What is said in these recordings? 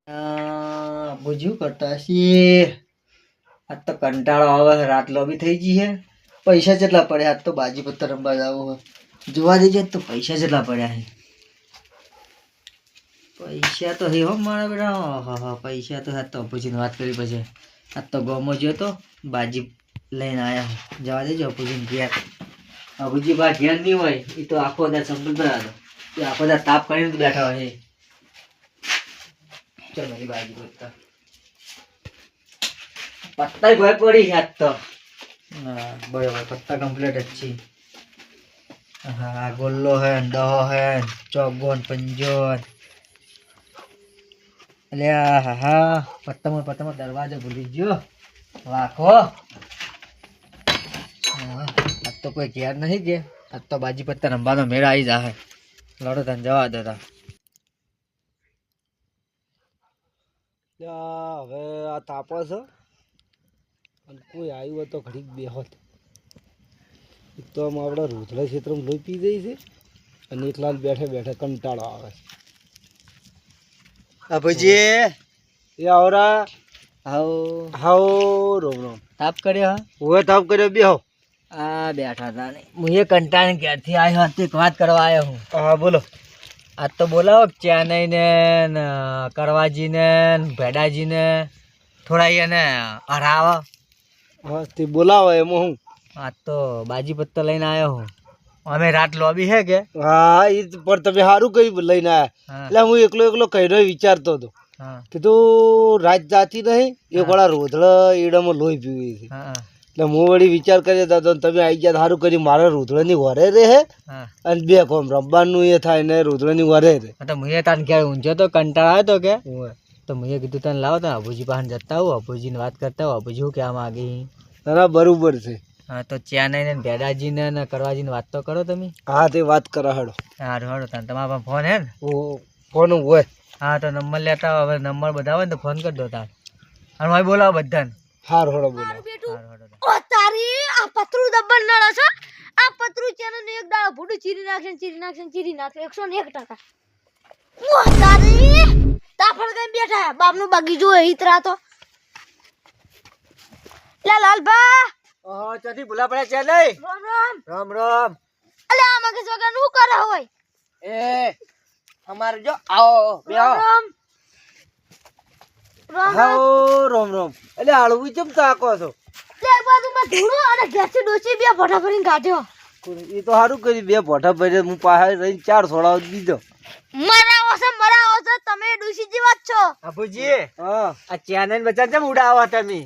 बुझू करता सी आज तो कंटाळो આવે રાત લોબી થઈ ગઈ હે પૈસા કેટલા પડ્યા આજ તો બાજી પત્તર રમવા જાવું હે જોવા દેજે તો પૈસા કેટલા પડ્યા હે પૈસા તો હે હો મારા બેટા હા પૈસા તો હાથ તો અપુજીને વાત કરી પછી આજ તો ગોમો જ્યો તો બાજી લઈને આયા જવા દેજો અપુજીને ઘેર અપુજી બા ઘેર નહીં હોય એ તો આખો દા સંપલ પર હતો એ આખો દા તાપ કરીને બેઠા હોય चल मेरी बाजी पत्ता पत्ता ही पड़ी है तो बड़े पत्ता कंप्लीट अच्छी हाँ गोल्लो है दो है चौगोन पंजोन अले हाँ हाँ पत्ता में दरवाजा भूली जो वाखो अब तो कोई केयर नहीं के अब तो बाजी पत्ता रंबानो मेरा ही जा है लड़ो तन जवा देता હવે આ તાપો છે અને કોઈ આવ્યું હોય તો ઘડીક બેહોત એક તો આમ આપણે રોજડા ક્ષેત્રમાં લોહી પી જાય છે અને એકલા બેઠે બેઠે કંટાળો આવે છે અભુજી એ આવરા હાઉ હાઉ રોમ રોમ તાપ કર્યો હવે તાપ કર્યો બેહો આ બેઠા હતા ને હું એ કંટાળીને ક્યારથી આવ્યો હતો એક વાત કરવા આવ્યો હું હા બોલો આજ તો બોલાવો ચેન્નઈ ને કરવાજી ને ભેડાજી ને થોડા એને હરાવો હા તે બોલાવો એમાં હું આજ તો બાજી પત્તા લઈને આવ્યો હું અમે રાત લોબી હે કે હા એ પણ તમે સારું કરી લઈને આવ્યા એટલે હું એકલો કહીને વિચારતો હતો કીધું રાત જાતી નહીં એક વાળા રોધડા ઈડામાં લોહી પીવી છે એટલે હું વળી વિચાર કરી તો તમે આવી ગયા સારું કરી મારે રૂધડાની વરે રહે અને બે કોમ રમવાનું એ થાય ને રૂધડાની વરે રહે તો મુએ તાન ક્યારે ઊંઝો તો કંટાળો આવ્યો તો કે તો મુએ કીધું તને લાવો તો અભુજી પાસે જતા આવું અભુજીને વાત કરતા આવું અભુજી શું કહેવા માગી ના બરોબર છે હા તો ચેન્નઈ ને ભેડાજી ને કરવાજીને વાત તો કરો તમે હા તે વાત કરો હેડો સારું હેડો તાન તમારા પાસે ફોન હે ને ફોન હોય હા તો નંબર લેતા હવે નંબર બધા હોય ને તો ફોન કરી દો તાર અને ભાઈ બોલાવો બધાને હારું હેડો બોલાવો ઓ તારી આ પતરું દબ્બર નળો છો આ પતરું ચેનલ ને એક દાડો ભૂડું ચીરી નાખશે 101% ઓ તારી તાફળ ગઈ બેઠા બાપનું બગીચો હિતરા તો લા લાલબા ઓહો ચથી ભૂલા પડ્યા છે નહીં રામ રામ રામ રામ અલે આ મગજ વગર નું કરે હોય એ અમારે જો આવો બેહો રામ રામ હાઉ રોમ રોમ એટલે આળવી ચમ તાકો છો લે બાજુમાં ધૂળો અને ઘેરથી ડોસી બે ભોટા ભરીને કાઢ્યો એ તો સારું કરી બે ભોટા ભરી હું પાસે રહીને 4 છોડાવ દીધો મરાવો છે તમે ડોસી જેવા જ છો અભુજી હા આ ચેન્નઈ બચ્ચા કેમ ઉડાવો તમે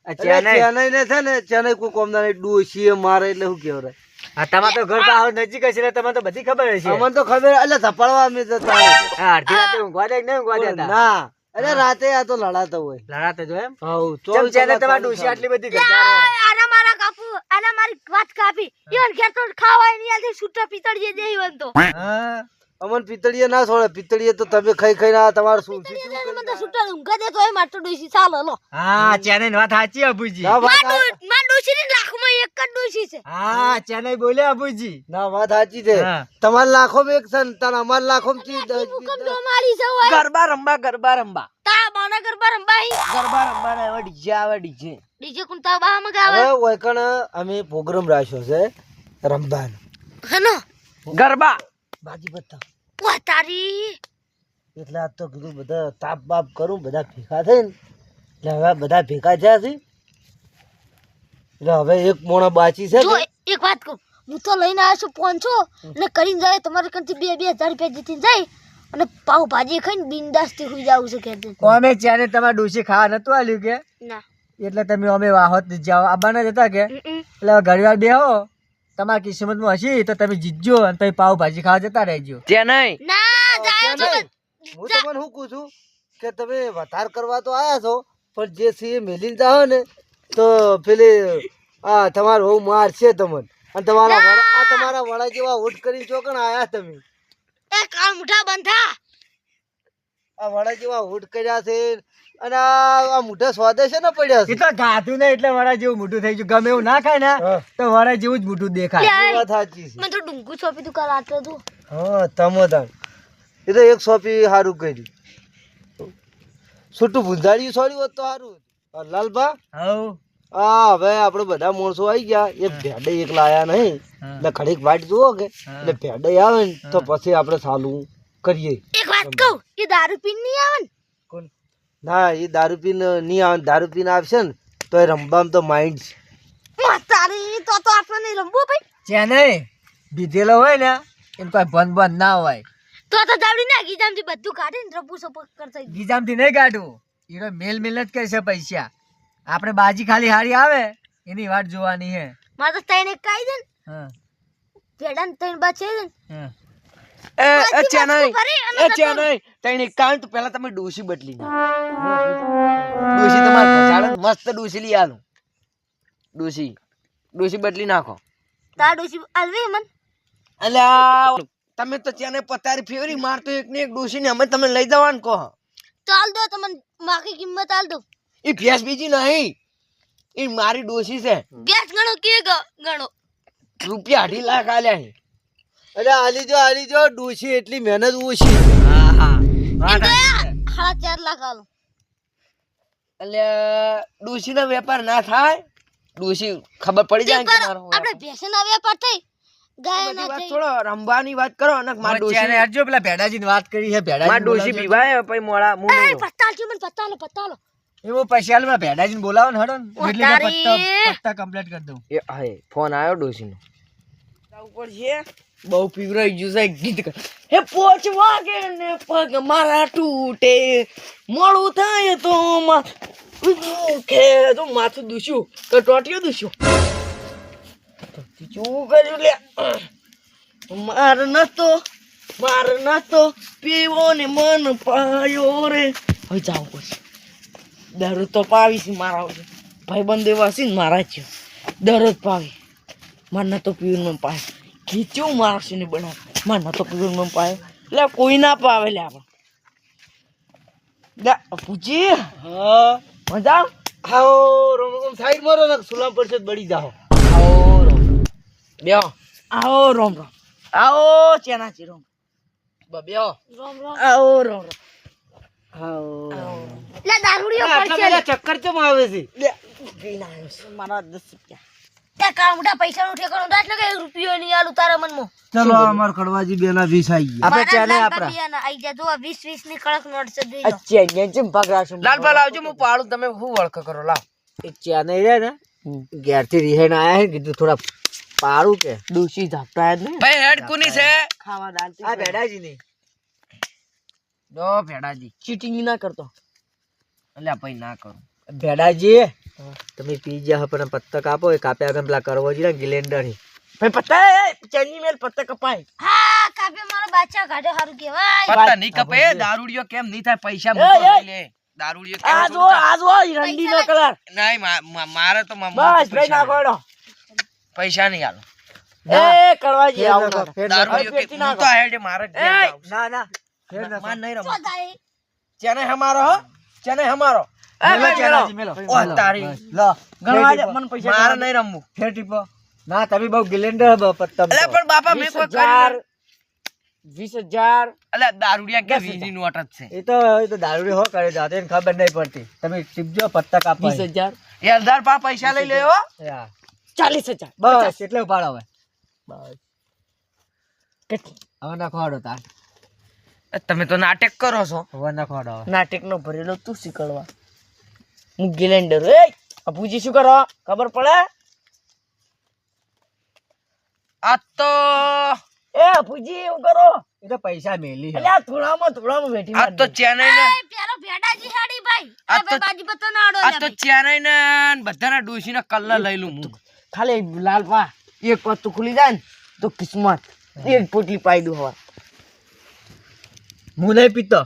આ ચેન્નઈ ને છે ને ચેન્નઈ કોઈ કોમના ડોસી મારે એટલે શું કહેવાય હા તમાર તો ઘર બહાર નજીક હશે એટલે તમને તો બધી ખબર હશે અમને તો ખબર એટલે ધપાડવા અમે જતા હા અડધી રાતે ઊંઘવા દે કે નહીં ઊંઘવા દેતા ના અરે રાતે આ તો લડાતો હોય લડાતે જો એમ હાઉ કેમ ચેન્નઈ તમાર ડોશી આટલી બધી ગજારો આના મારા કાપુ આના મારી વાત કાપી ઈવન ઘેર તો ખાવાય નહીં આલથી છૂટા પિતળીએ દે ઈવન તો હા અમન પિતળીએ ના છોડે પિતળીએ તો તમે ખાઈ ખાઈને આ તમારું શું મને તો છૂટા ઊંઘા દે તો એ માટો ડોસી ચાલો લો હા ચેન્નઈ વાત સાચી અભુજી માં ડોસી ની લાખમાં એક જ ડોસી છે હા ચેન્નઈ બોલે અભુજી ના વાત સાચી છે તમારા લાખોમાં એક છે ને તાર અમાર લાખોમાં ચી ભૂકંપ તો મારી છે હોય ગરબા રંબા તા બાના ગરબા રંબાઈ ગરબા ને હવે ડીજે ડીજે કોણ તા બા મગાવે હવે ઓયકણ અમે પ્રોગ્રામ રાખ્યો છે રમવાનો હનો ગરબા બાજી પત્તા ઓ તારી એટલે આ તો કીધું બધા તાપ બાપ કરું બધા ભેગા થઈને એટલે હવે બધા ભેગા થયા છે એટલે હવે એક મોણા બાચી છે જો એક વાત કહું હું તો લઈને આવ્યો છું 500 અને કરીને જાય તમારે કંથી 2000 રૂપિયા જીતીને જાય અને પાવ ભાજી ખાઈને બિંદાસ થી સુઈ જાવ છે કે અમે ચેન્નઈ તમાર ડોશી ખાવા નતું આલ્યું કે ના એટલે તમે અમે વાહોત જાવ આબાના જતા કે એટલે ઘડીવાર બેહો તમારી કિસ્મતમાં હશે તો તમે જીતજો અને પછી પાવ ભાજી ખાવા જતા રહેજો ચેન્નઈ ના જાય તો હું તમને શું કહું છું કે તમે વધાર કરવા તો આયા છો પણ જે છે એ મેલીને જાઓ ને તો પેલી આ તમારો બહુ માર છે તમને અને તમારા વડા જેવા વોટ કરીને ચોકણ આયા તમે એ કાળ મુઠા બંધા આ વડા જેવા વોટ કર્યા છે અને આ મોઢા સ્વાદે છે ને પડ્યા છે એ તો ગાતું ને એટલે વડા જેવું મોટું થઈ ગયું ગમે એવું ના ખાય ને તો વડા જેવું જ મોટું દેખાય વાત સાચી છે મેં તો ડુંગુ છોપી તું કાલ આટલો તું હા તમો તાણ એ તો એક સોપી સારું કર્યું છૂટું ભૂંજાળ્યું છોડ્યું હોત તો સારું હતું. લાલભા હવ હા હવે આપણે બધા માણસો આવી ગયા એક ભેડે એકલા આયા નહીં એટલે ઘડીક વાટ જુઓ કે એટલે ભેડે આવે ને તો પછી આપણે ચાલુ કરીએ. એક વાત કહું, એ દારૂ પીને નહીં આવે ને? કોણ? ના એ દારૂ પીને નહીં આવે દારૂ પીને આવશે ને તો એ રમવામાં તો માઇન્ડ છે. તારી તો આપણને રમવું ભાઈ. ચેને બીધેલો હોય ને એમ કોઈ બંધ ના હોય. તો દાવડી ના ગીજામથી બધું કાઢીને રબુ સપોર્ટ કરતા. ગીજામથી નહીં કાઢવું, ઈરો મેલ જ કરશે પૈસા. આપણે બાજી ખાલી હારી આવે એની વાટ જોવાની હે. મારે તો ત્રણ એક કાઈ દે ને. હા ભેડા ને ત્રણ બા છે ને. હા તાર ડોસી આલવી મન. તમે તો ત્યાં પતારી ફેવરી મારતો એક ને એક ડોસી ને અમે તમે લઈ જવાનું કહો. ચાલ દો તમને માકી કિંમત આલ દો. એ ભેંસ બીજી નહીં એ મારી ડોસી છે. ગેસ ગણો કે ગણો રૂપિયા 2.5 લાખ આલ્યા છે. અરે આલી જો ડોસી એટલી મહેનત ઓછી. હા હા 4.5 લાખ આલો. એટલે ડોસી નો વેપાર ના થાય. ડોસી ખબર પડી જાય કે મારો આપણે ભેંસના વેપાર થઈ ગાય ના વાત થઈ. થોડો રંબાની વાત કરો અને માર ડોસી ચેને હટજો પેલા ભેડાજીની વાત કરી છે. ભેડાજી માર ડોસી પીવાય પછી મોળા મું એ નહીં પત્તા છે મને પત્તા લો. એવો પૈસા આલ ભેડાજીને બોલાવો ને હડો ને એટલે પત્તા કમ્પ્લીટ કરી દઉં. એ હાય ફોન આવ્યો ડોસી નો ઉપર છે બહુ પીવરાઈ ગયું છે ગીત કર હે પોચ વાગે ને પગ મારા તૂટે મોળું થાય તો કે તો માથું દુશ્યું તો ટોટિયો દુશ્યો શું કર્યું લે માર નતો પીવો ને મન પાયો રે હવે જાવ પછી દરરોજ તો પાવીશ મારા ભાઈ બંધ એવા છે ને મારા છે દરરોજ પાવી માર નતો પીવું મન પાય ખીચું મારશે ને બનાવ માર નતો પીવું મન પાય એટલે કોઈ ના પાવે લે આપણે પૂછી હા મજા આવો રોમ સાઈડ મારો ને સુલામ પડશે બળી જાઓ આવો રોમ બેહો આવો રોમ આવો ચેનાચી રોમ બેહો રોમ આવો રોમ લે દારૂડિયો પડશે. ચક્કર કેમ આવે છે લે પીના આવ્યો છે મારા 10 રૂપિયા તે કામડા પૈસાનું ઠેકાણું રાખ ને કે 1 રૂપિયો નહીં આલું તારા મનમાં. ચલો અમાર ખડવાજી બેના 20 આવી ગયા આપણે ચાને મારા આપરા લાલબાબિયાના આઈ જા જો 20 ની કડક નોટ છે દઈ દો. અચ્છા નેચમ પકડાશું લાલભાઈ લાવજો હું પાડું તમે હું વળખ કરો લાવ એ ચાને રે ને ઘેરથી રીહેણ આયા હે કીધું થોડા પાડું કે ડૂસી ધાપતા ને ભાઈ હેડ કોની છે ખાવા દાલતી આ ભેડાજી ની દો ભેડાજી ચીટિંગ ના કરતો અલ્યા ભાઈ ના કરો ભેડાજી તમે પી જા પણ પત્તા કાપો એ કાપ્યા ગમ પેલા કરવો જી ને ગિલેન્ડર હે ભાઈ પત્તા ચની મેલ પત્તા કપાય હા કાપે મારો બાચા કાઢે હારું કહેવાય. પત્તા નહીં કપે દારૂડિયો કેમ નહીં થાય પૈસા મૂકો લઈ લે દારૂડિયો કેમ આ જો રંડી નો કલર નહીં મારે તો બસ ભાઈ ના કોડો પૈસા નહીં આલો એ કરવાજી આવો દારૂડિયો કે હું તો હેડે મારે જ ના ના માર નહીં રમો ચોદાઈ. ચને હમારો હો ચને હમારો મેલો ઓ તારી લો ગણવા દે મને પૈસા મારે નહીં રમવું ફેર ટીપો ના તમે બહુ ગિલેન્ડર પત્તા અલે પણ બાપા મેં કોઈ કર્યું 20,000 અલે દારૂડિયા કે 20 ની નોટ જ છે એ તો દારૂડી હો કરે જાતે એને ખબર નહીં પડતી તમે ટીપજો પત્તા કાપવા 20,000 એ અડધાર પા પૈસા લઈ લેવો 40,000 બસ એટલે ઉપાડો હવે બસ કેટલી હવે નાખવાડો તાર તમે તો નાટક કરો છો હવે નાખવાડો નાટક નો ભરેલો તું શીખડવા હું ગિલેન્ડર એ અપુજી શું કરો ખબર પડે આ તો એ અપુજી એવું કરો એ તો પૈસા મેલી એટલે થોડામાં બેઠી આ તો ચેન્નઈ ને એ પેલો ભેડાજી હાડી ભાઈ. આ એ ભાઈ બાજી પત્તો ના આડો આ લે તો ભાઈ. ચેન્નઈ ને બધાના ડોશી ના કલ્લા લઈ લઉં હું ખાલી લાલ પા એક પત્તું ખુલી જાય ને તો કિસ્મત એક પોટલી પાઈ દઉં હવા હું નહીં પીતો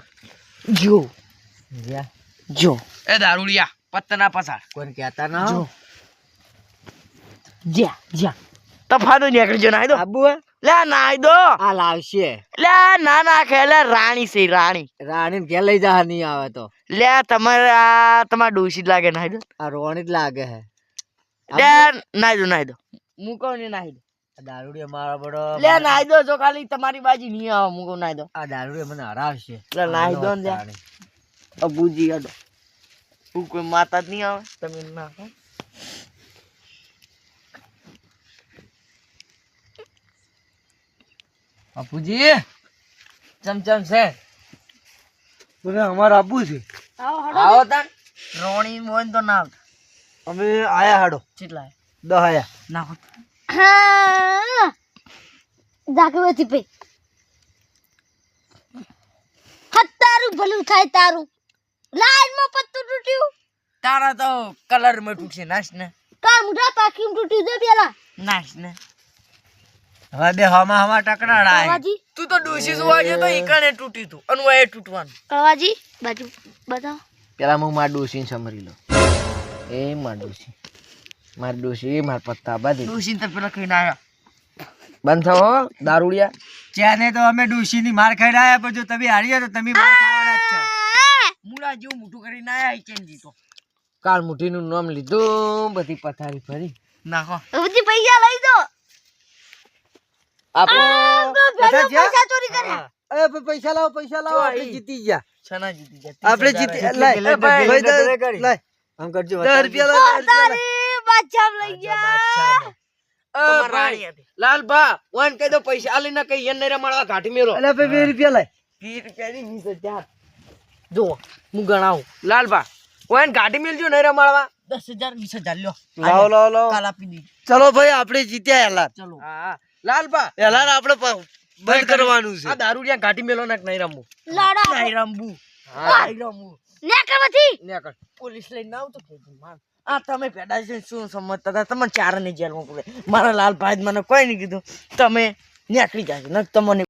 જો એ દારૂડિયા પત્તા ના પસાર કોઈને કહેતા ના જો. જ્યાં તફાનો નીકળજો નાઈ દો આબુ લે નાઈ દો આ લાવશે લે ના નાખે લે રાણી છે રાણી રાણી ને ઘેર લઈ જા નહીં આવે તો લે તમારા તમારા ડોશી જ લાગે નાઈ દો આ રોણી જ લાગે હે લે નાઈ દો મૂકો ને નાઈ દો દારૂડિયા મારા બડો લે નાઈ દો જો ખાલી તમારી બાજી નહીં આવે મૂકો નાઈ દો આ દારૂડિયા મને હરાવશે લે નાઈ દો ને લે. અબુજી આડો હું કોઈ માતા જ નહીં આવે તમે નાખો અબુજી ચમચમ છે મને અમારે આપવું છે આવો તાન રોણી મોન તો ના અમે આયા હાડો કેટલા 10 આયા નાખો હા જાગવતી પે તારું ભલું થાય તારું લાઈનમાં પત્તું તૂટ્યું તારા તો કલર માં તૂટશે નાશ ને તાર મુઢા પાકી તૂટ્યું છે પેલા નાશ ને હવે બે હમા ટકરાડા કવાજી તું તો ડોસી જોવા ગયો તો ઈકણે તૂટી તું અનવાય તૂટવાનું કવાજી બાજુ બતાવો પેલા હું માર ડોસી સમરી લો એ માર ડોસી માર પત્તા બાદી ડોસી તો પેલા ખાઈને આયા બંધ થવો દારૂડિયા ચાને તો અમે ડોસી ની માર ખાઈને આયા પણ જો તમે હારીએ તો તમે માર ખાવાના જ છો મુડા જેવું મોટું કરીને આયા કેમ જીતો કાળ મુઠી નું નામ લીધું બધી પથારી ફરી નાખો બધી પૈસા લઈ દો પૈસા ચોરી કર્યા એ પૈસા લાવો આપણે જીતી ગયા છના જીતી ગયા આપણે જીતી લાય ભાઈ લાય આમ કરજો 10 રૂપિયા લાય બાદશાહ લઈ ગયા લાલ ભા વન કહી દો પૈસા આલી ના કઈ યન નરે મળવા કાઢી મેલો અલ્યા ભાઈ 2 રૂપિયા લાય 20 રૂપિયા ની 20000 જો હું ગણાવું લાલ ભા વન ગાડી મેલજો નરે મળવા 10000 20000 લ્યો લાવો કાલ આપી દી ચલો ભાઈ આપણે જીત્યા એલાર ચલો હા લાલ ભા એલાર આપણે બંધ કરવાનું છે આ દારૂડિયા ગાડી મેલો ના નહીં રમવું લડા નહીં રમવું હા નહીં રમવું નેકરમાંથી નેકર પોલીસ લઈને આવ તો કેજો માર આ તમે પેડા છે શું સમજતા હતા તમને ચાર ની જેલમાં પૂરે મારા લાલ ભાઈ મને કોઈ નહીં કીધું તમે નેકળી જાય ન તમને